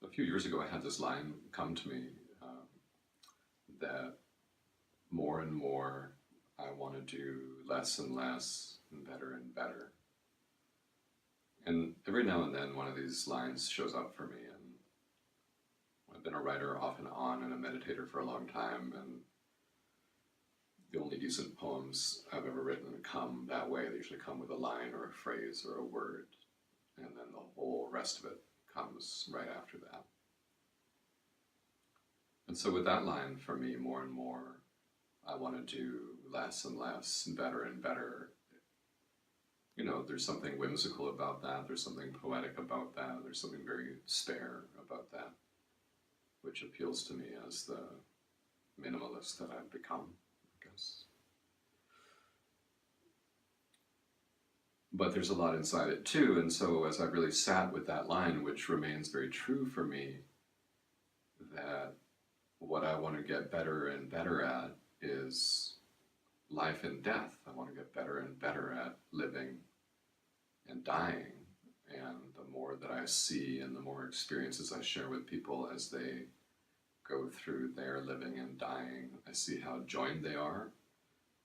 a few years ago I had this line come to me that more and more I want to do less and less and better. And every now and then one of these lines shows up for me, and I've been a writer off and on and a meditator for a long time, and the only decent poems I've ever written come that way. They usually come with a line or a phrase or a word, and then the whole rest of it comes right after that. And so with that line, for me, more and more, I want to do less and less, and better. You know, there's something whimsical about that. There's something poetic about that. There's something very spare about that, which appeals to me as the minimalist that I've become, I guess. But there's a lot inside it too, and so as I really sat with that line, which remains very true for me, that what I want to get better and better at is life and death. I want to get better and better at living and dying. And the more that I see and the more experiences I share with people as they go through their living and dying, I see how joined they are,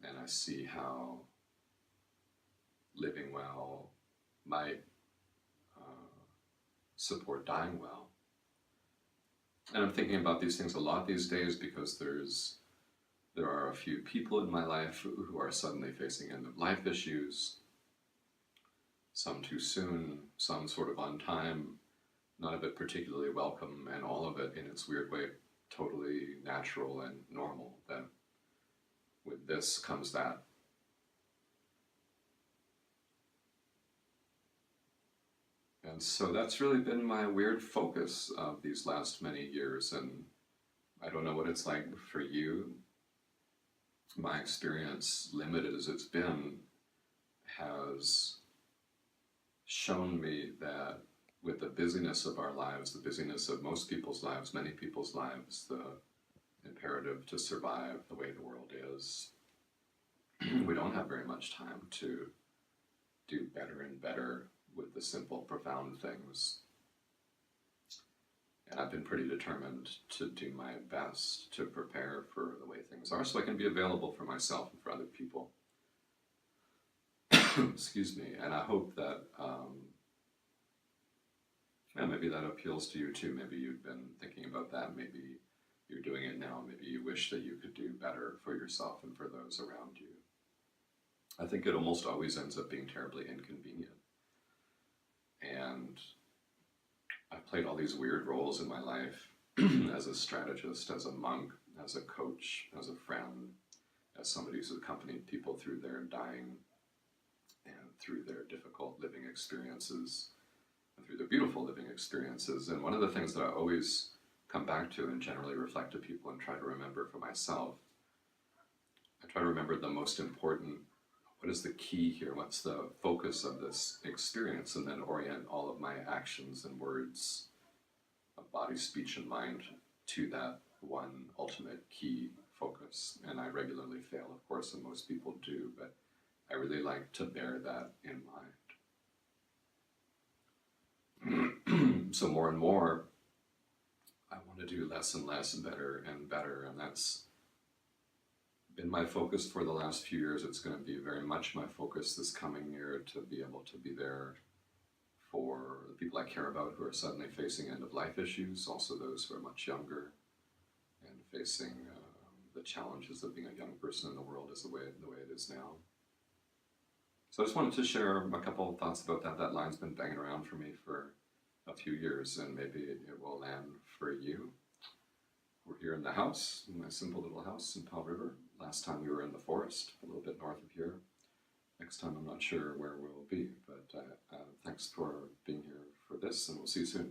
and I see how living well might support dying well. And I'm thinking about these things a lot these days because there are a few people in my life who are suddenly facing end-of-life issues, some too soon, some sort of on time, none of it particularly welcome, and all of it in its weird way totally natural and normal. That with this comes that. And so that's really been my weird focus of these last many years, and I don't know what it's like for you. My experience, limited as it's been, has shown me that with the busyness of our lives, the busyness of most people's lives, many people's lives, the imperative to survive the way the world is, we don't have very much time to do better and better with the simple, profound things. And I've been pretty determined to do my best to prepare for the way things are so I can be available for myself and for other people. Excuse me. And I hope that maybe that appeals to you too. Maybe you've been thinking about that. Maybe you're doing it now. Maybe you wish that you could do better for yourself and for those around you. I think it almost always ends up being terribly inconvenient. And I've played all these weird roles in my life as a strategist, as a monk, as a coach, as a friend, as somebody who's accompanied people through their dying and through their difficult living experiences and through their beautiful living experiences. And one of the things that I always come back to and generally reflect to people and try to remember for myself, I try to remember the most important, what is the key here? What's the focus of this experience? And then orient all of my actions and words of body, speech, and mind to that one ultimate key focus. And I regularly fail, of course, and most people do, but I really like to bear that in mind. So more and more, I want to do less and less, better and better, and that's been my focus for the last few years. It's going to be very much my focus this coming year to be able to be there for the people I care about who are suddenly facing end-of-life issues, also those who are much younger and facing the challenges of being a young person in the world is the way it is now. So I just wanted to share a couple of thoughts about that. That line's been banging around for me for a few years, and maybe it will land for you. We're here in the house, in my simple little house in Powell River. Last time we were in the forest, a little bit north of here. Next time I'm not sure where we'll be, but thanks for being here for this, and we'll see you soon.